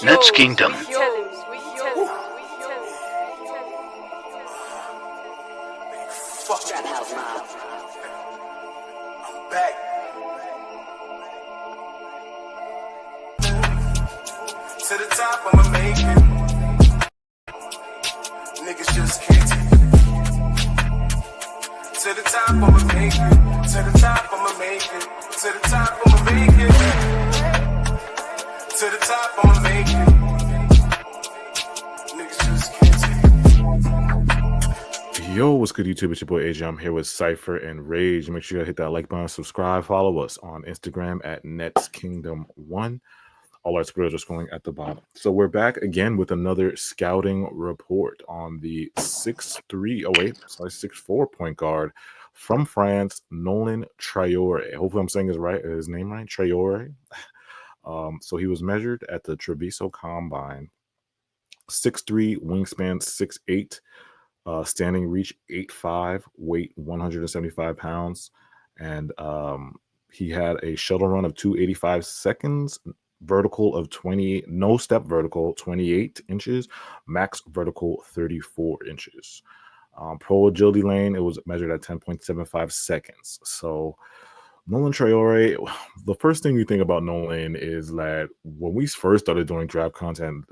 Nets Kingdom. Fuck that house, man. I'm back. To the top, I'ma make it. Niggas just can't take it. To the top, I'ma make it. To the top, I'ma make it. To the top, I'ma make it. To the top, I'ma make it. Niggas just can't take it. Yo, what's good, YouTube? It's your boy AJ. I'm here with Cypher and Rage. Make sure you hit that like button, subscribe, follow us on Instagram at Nets Kingdom 1. All our Twitters are scrolling at the bottom. So we're back again with another scouting report on the 6'4" point guard from France, Nolan Traore. Hopefully I'm saying his name right, Traore. So he was measured at the Treviso Combine. 6'3", wingspan 6'8", standing reach 8'5", weight 175 pounds. And he had a shuttle run of 285 seconds, vertical of 20, no step vertical 28 inches, max vertical 34 inches. Pro agility lane, it was measured at 10.75 seconds. So Nolan Traore, the first thing you think about Nolan is that when we first started doing draft content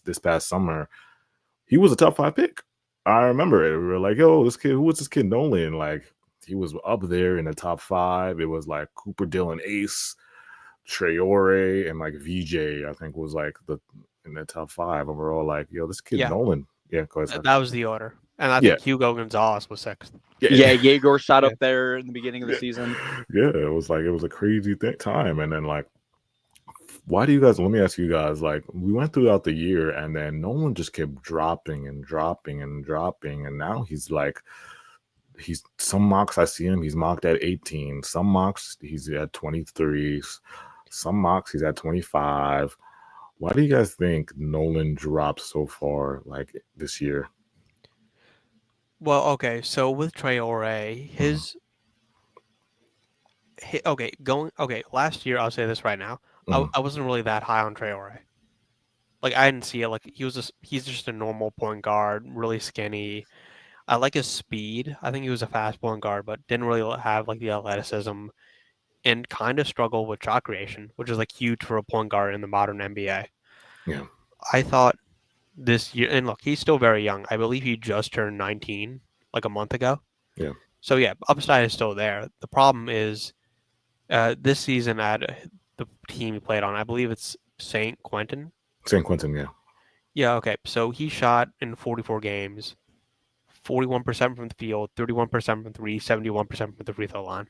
this past summer, he was a top 5 pick. I remember it. We were like, yo, this kid, who was this kid Nolan? Like, he was up there in the top 5. It was like Cooper Dillon Ace, Traore, and like VJ, I think was like in the top 5. And we're all like, yo, this kid Nolan. Yeah, go ahead. That was the order. And I think Hugo Gonzalez was 6th. Yeah, Yegor shot up there in the beginning of the season. Yeah, it was a crazy time. And then like, why do you guys, let me ask you guys, like, we went throughout the year and then Nolan just kept dropping and dropping and dropping. And now he's some mocks I see him, he's mocked at 18. Some mocks he's at 23. Some mocks he's at 25. Why do you guys think Nolan dropped so far like this year? Well, okay, so with Traore, last year, I'll say this right now, I wasn't really that high on Traore. Like, I didn't see it. Like, he's just a normal point guard, really skinny. I like his speed. I think he was a fast point guard, but didn't really have like the athleticism and kind of struggled with shot creation, which is like huge for a point guard in the modern NBA. Yeah. I thought this year, and look, he's still very young. I believe he just turned 19 like a month ago. Yeah. So yeah, upside is still there. The problem is this season at the team he played on, I believe it's St. Quentin. St. Quentin, yeah. Yeah, okay. So he shot in 44 games, 41% from the field, 31% from 3, 71% from the free throw line.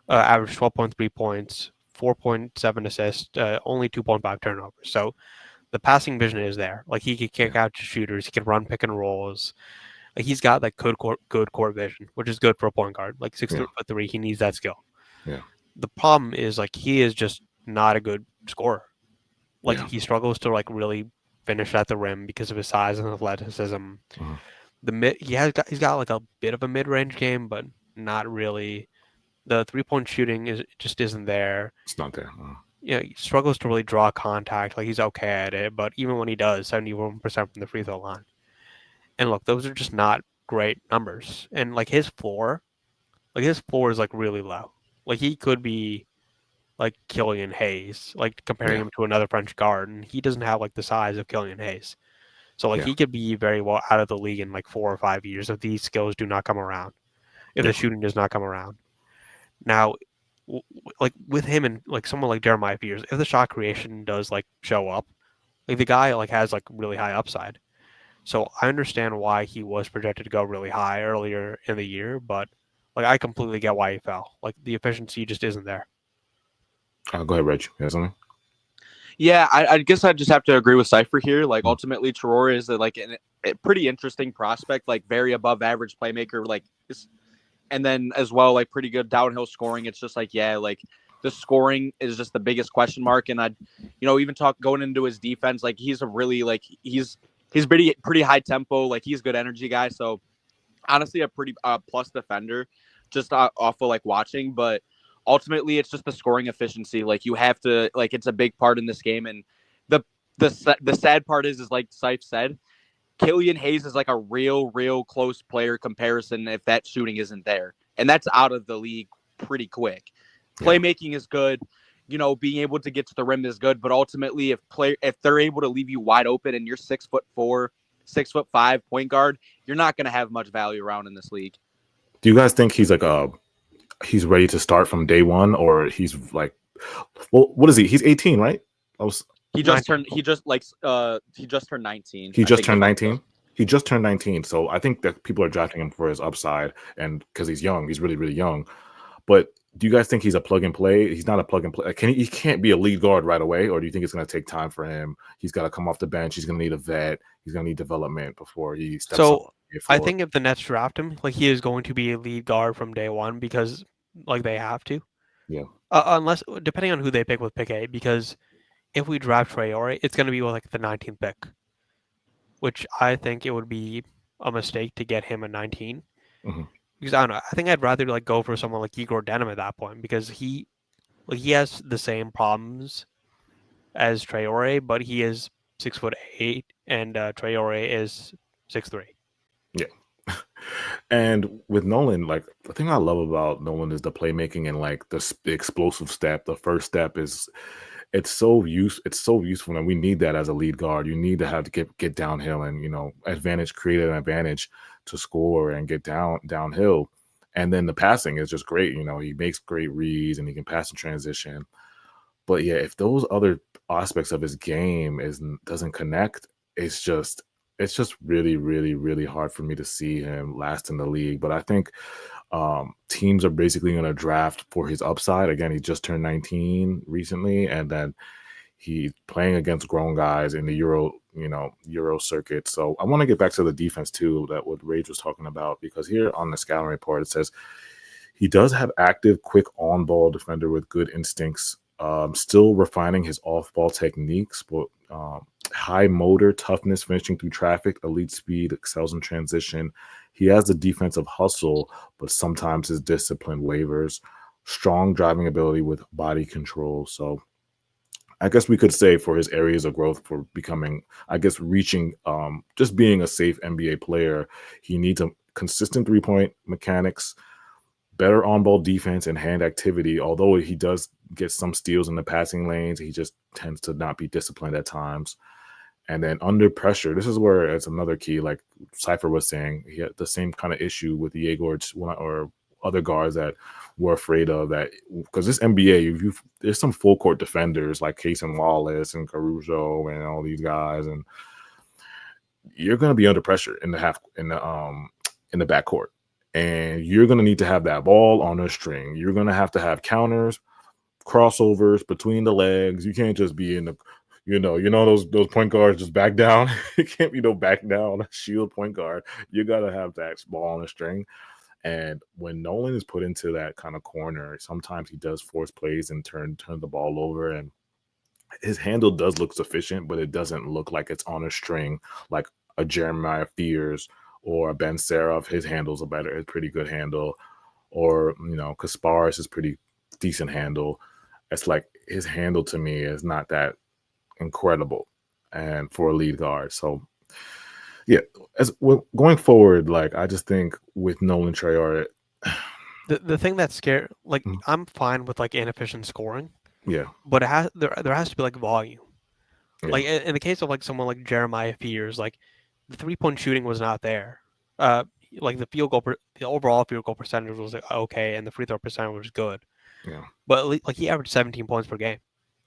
Averaged 12.3 points, 4.7 assists, only 2.5 turnovers. So the passing vision is there. Like, he could kick out to shooters, he could run pick and rolls. Like, he's got like good court vision, which is good for a point guard. Like 6'3", he needs that skill. Yeah. The problem is like he is just not a good scorer. Like he struggles to like really finish at the rim because of his size and athleticism. He's got like a bit of a mid-range game, but not really. The 3-point shooting just isn't there. It's not there. Yeah, he struggles to really draw contact. Like, he's okay at it, but even when he does, 71% from the free throw line. And look, those are just not great numbers. And like his floor is like really low. Like, he could be like Killian Hayes, like comparing him to another French guard, and he doesn't have like the size of Killian Hayes. So like he could be very well out of the league in like 4 or 5 years if these skills do not come around. If the shooting does not come around. Now, like with him and like someone like Jeremiah Fears, if the shot creation does like show up, like the guy like has like really high upside. So I understand why he was projected to go really high earlier in the year, but like I completely get why he fell. Like the efficiency just isn't there. Go ahead, Reg. You have something? Yeah, I guess I just have to agree with Cypher here. Like, ultimately, Traore is a pretty interesting prospect, like very above average playmaker, and then as well, like pretty good downhill scoring. It's just like, like the scoring is just the biggest question mark. And even going into his defense, like he's a really he's pretty high tempo, like he's good energy guy. So honestly, a pretty plus defender, just off of like watching, but. Ultimately, it's just the scoring efficiency. Like, you have to, like, it's a big part in this game. And the sad part is like Seif said, Killian Hayes is like a real close player comparison if that shooting isn't there. And that's out of the league pretty quick. Playmaking is good. Being able to get to the rim is good, but ultimately if they're able to leave you wide open and you're 6'4", 6'5" point guard, you're not going to have much value around in this league. Do you guys think he's like he's ready to start from day one, or he's like, well, what is he? He's 18, right? He just turned 19. He just turned 19. He just turned 19. So I think that people are drafting him for his upside and because he's young. He's really, really young. But do you guys think he's a plug and play? He's not a plug and play. He can't be a lead guard right away, or do you think it's going to take time for him? He's got to come off the bench. He's going to need a vet. He's going to need development before he steps up. So I think if the Nets draft him, like he is going to be a lead guard from day one because like they have to. Yeah. Unless depending on who they pick with pick 8, because if we draft Traore, it's going to be with like the 19th pick, which I think it would be a mistake to get him at 19. Mm-hmm. Because I don't know. I think I'd rather like go for someone like Igor Denim at that point because he has the same problems as Traore, but he is 6'8" and Traore is 6'3". Yeah. And with Nolan, like the thing I love about Nolan is the playmaking and like the explosive step. The first step is it's so useful, and we need that as a lead guard. You need to have to get downhill and create an advantage to score and get downhill. And then the passing is just great. He makes great reads and he can pass in transition. But yeah, if those other aspects of his game doesn't connect, it's just really, really, really hard for me to see him last in the league. But I think teams are basically going to draft for his upside. Again, he just turned 19 recently, and then he's playing against grown guys in the Euro circuit. So I want to get back to the defense too, that what Rage was talking about, because here on the scouting report it says he does have active, quick on-ball defender with good instincts. Still refining his off-ball techniques, but high motor, toughness, finishing through traffic, elite speed, excels in transition. He has the defensive hustle, but sometimes his discipline wavers. Strong driving ability with body control. So I guess we could say for his areas of growth for becoming, reaching, just being a safe NBA player, he needs a consistent three-point mechanics, better on-ball defense and hand activity. Although he does get some steals in the passing lanes, he just tends to not be disciplined at times. And then under pressure, this is where it's another key. Like Cypher was saying, he had the same kind of issue with Igor or other guards that we're afraid of, that because this NBA, there's some full court defenders like Cason Wallace and Caruso and all these guys, and you're going to be under pressure in the backcourt. And you're going to need to have that ball on a string. You're going to have counters, crossovers between the legs. You can't just be in the, those point guards just back down. It can't be no back down shield point guard. You got to have that ball on a string. And when Nolan is put into that kind of corner, sometimes he does force plays and turn the ball over. And his handle does look sufficient, but it doesn't look like it's on a string like a Jeremiah Fears or a Ben Seraph. His handle's a pretty good handle. Or, Kasparis is pretty decent handle. It's like his handle to me is not that incredible and for a lead guard. So yeah, going forward, like I just think with Nolan Traore, the thing that's scary, like I'm fine with like inefficient scoring. Yeah. But there has to be like volume. Yeah. Like in the case of like someone like Jeremiah Fears, like the 3-point shooting was not there. Like the overall field goal percentage was like okay, and the free throw percentage was good. Yeah. But like he averaged 17 points per game,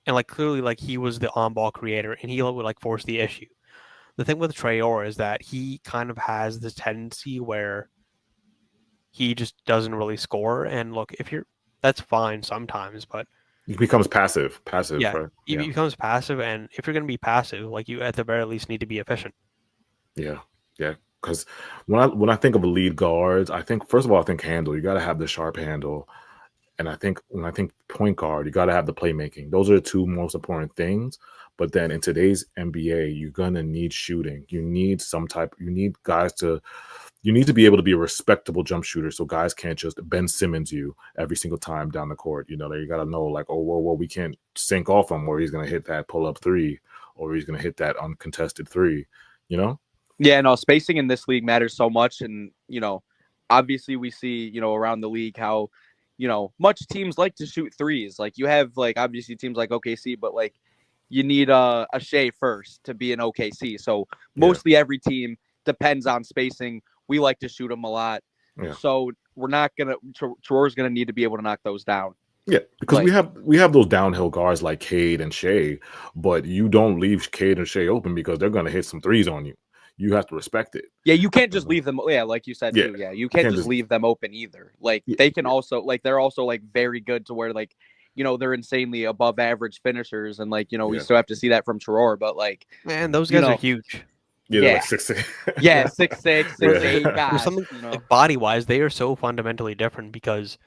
and like clearly like he was the on-ball creator, and he would like force the issue. The thing with Traore is that he kind of has this tendency where he just doesn't really score. And look, that's fine sometimes, but he becomes passive. Yeah, right? He becomes passive, and if you're going to be passive, like you at the very least need to be efficient. Yeah. Because when I think of lead guards, I think first of all, I think handle. You got to have the sharp handle, and I think when I think point guard, you got to have the playmaking. Those are the two most important things. But then in today's NBA, you're gonna need shooting. You need guys to. You need to be able to be a respectable jump shooter, so guys can't just Ben Simmons you every single time down the court. You got to know like, oh, whoa, we can't sink off him where he's gonna hit that pull up three, or he's going to hit that uncontested three, you know? Yeah, no, spacing in this league matters so much. And, obviously we see, around the league how, much teams like to shoot threes. Like you have like obviously teams like OKC, but like you need a Shea first to be an OKC. So mostly every team depends on spacing. We like to shoot them a lot. Yeah. So we're not going to, Traore's going to need to be able to knock those down. Yeah, because Like- we have those downhill guards like Cade and Shea, but you don't leave Cade and Shea open because they're going to hit some threes on you. You have to respect it. Yeah, you can't just leave them. Yeah, like you said too. Yeah, you can't just leave them open either. Like they can also like they're also like very good to where like they're insanely above average finishers, and like we still have to see that from Traore. But like Man, those guys are huge. Yeah, they're like 6'6". Yeah, 6'6", 6'8" guys. There's something like body wise, they are so fundamentally different because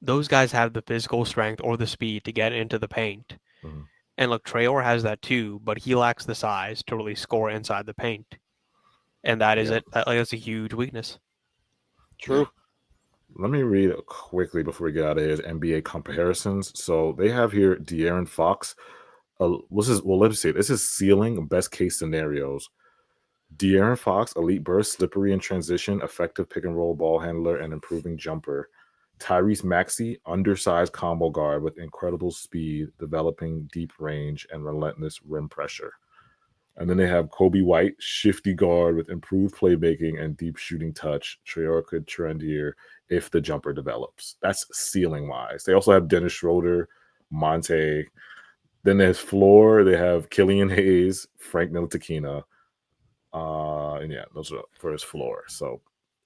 those guys have the physical strength or the speed to get into the paint. Mhm. And look, Traore has that too, but he lacks the size to really score inside the paint. And that is it. That's a huge weakness. True. Let me read quickly before we get out of here NBA comparisons. So they have here De'Aaron Fox. Let's see. This is ceiling best case scenarios. De'Aaron Fox, elite burst, slippery in transition, effective pick and roll ball handler, and improving jumper. Tyrese Maxey, undersized combo guard with incredible speed, developing deep range and relentless rim pressure. And then they have Kobe White, shifty guard with improved playmaking and deep shooting touch. Traore could trend here if the jumper develops. That's ceiling wise. They also have Dennis Schroeder, Monte. Then there's floor. They have Killian Hayes, Frank Ntilikina. And yeah, those are for his floor. So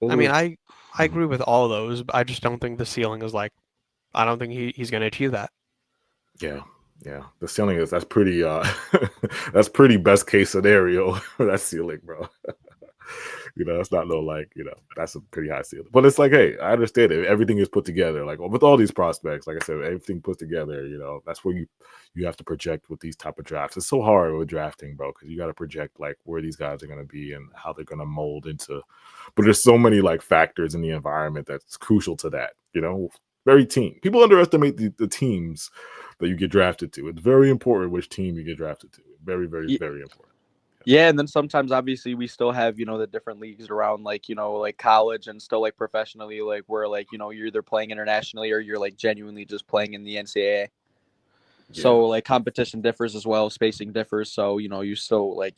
I mean, I agree with all those, but I just don't think the ceiling is like I don't think he's going to achieve that. Yeah. The ceiling that's pretty that's pretty best case scenario. That ceiling, bro. It's not that's a pretty high ceiling. But it's like, hey, I understand it. Everything is put together. Like with all these prospects, like I said, everything put together, that's where you have to project with these type of drafts. It's so hard with drafting, bro, because you got to project like where these guys are going to be and how they're going to mold into. But there's so many like factors in the environment that's crucial to that, very team. People underestimate the teams that you get drafted to. It's very important which team you get drafted to. Very, very, very important. Yeah, and then sometimes obviously we still have, the different leagues around like, like college and still like professionally, like where like, you're either playing internationally or you're like genuinely just playing in the NCAA. Yeah. So like competition differs as well, spacing differs. So, you still like,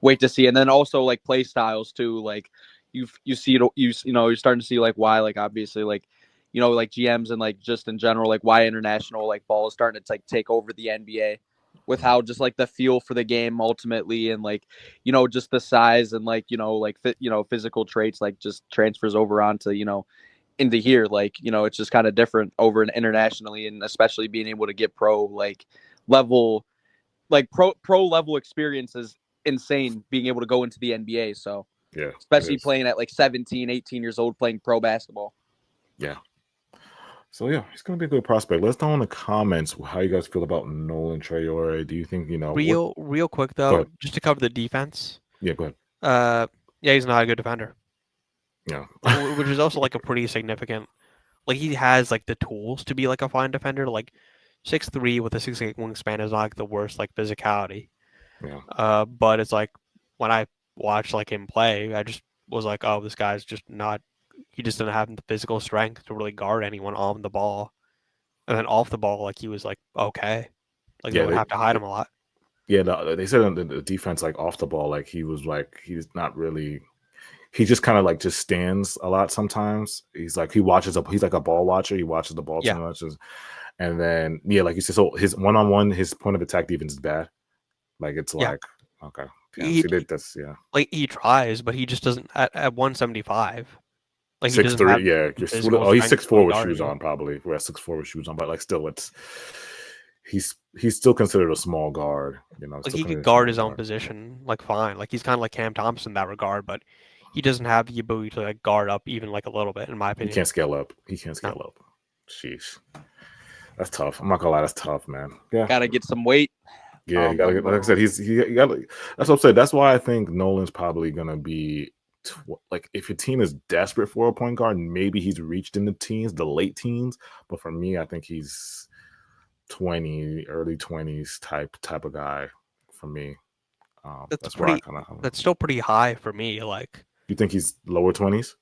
wait to see. And then also like play styles too. Like you're starting to see like why, like obviously like, like GMs and like just in general, like why international like ball is starting to like take over the NBA with how just like the feel for the game ultimately and like, just the size and like, physical traits like just transfers over onto, into here. Like, it's just kind of different over and internationally and especially being able to get pro level experience is insane being able to go into the NBA. So yeah, especially playing at like 17, 18 years old playing pro basketball. Yeah. So yeah, he's gonna be a good prospect. Let us know in the comments how you guys feel about Nolan Traore. Do you think real quick though, just to cover the defense? Yeah, go ahead. Yeah, he's not a good defender. Yeah, which is also like a pretty significant. Like he has like the tools to be like a fine defender. Like 6'3" with a 6'8" wingspan is not like the worst like physicality. Yeah. But it's like when I watched like him play, I just was like, oh, this guy's just not. He just didn't have the physical strength to really guard anyone on the ball, and then off the ball, like he was like okay, like they would have to hide him a lot. Yeah, they said on the defense, like off the ball, like he's not really. He just kind of like just stands a lot sometimes. He's like he's like a ball watcher. He watches the ball too much, and then like you said, so his one-on-one, his point of attack defense is bad. Like it's like okay, like he tries, but he just doesn't at 175. Like 6'3", yeah. He's 6'4" with shoes on, probably. We're at 6'4" with shoes on, but like still, he's still considered a small guard. Like he can guard his own position, like fine. Like he's kind of like Cam Thompson in that regard, but he doesn't have the ability to like guard up even like a little bit, in my opinion. He can't scale up. Up. Sheesh, that's tough. I'm not gonna lie, that's tough, man. Yeah, gotta get some weight. Yeah, you gotta get. Like I said, he got. That's what I'm saying. That's why I think Nolan's probably gonna be. Like if your team is desperate for a point guard, maybe he's reached in the late teens. But for me, I think he's 20, early 20s type of guy for me. That's where I pretty. kind of. That's still pretty high for me. Like You think he's lower 20s?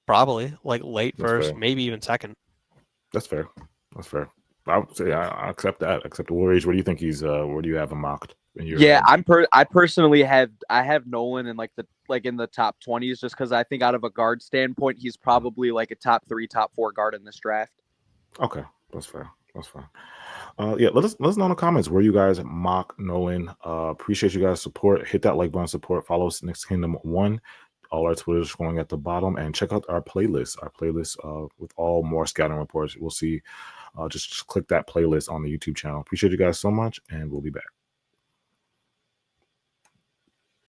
probably like late That's first, fair. maybe even second. That's fair. That's fair. I would say I accept that. Accept the Warriors. Where do you think he's? Where do you have him mocked in your Yeah, head? I personally have Nolan in in the top 20s just because I think out of a guard standpoint, he's probably like a top 3, top 4 guard in this draft. Okay, that's fair. That's fine. Yeah, let us know in the comments where you guys mock Nolan. Appreciate you guys' support. Hit that like button, support. Follow us Next Kingdom 1. All our Twitter's going at the bottom, and check out our playlist. Our playlist with all more scouting reports. We'll see. Just click that playlist on the YouTube channel. Appreciate you guys so much, and we'll be back.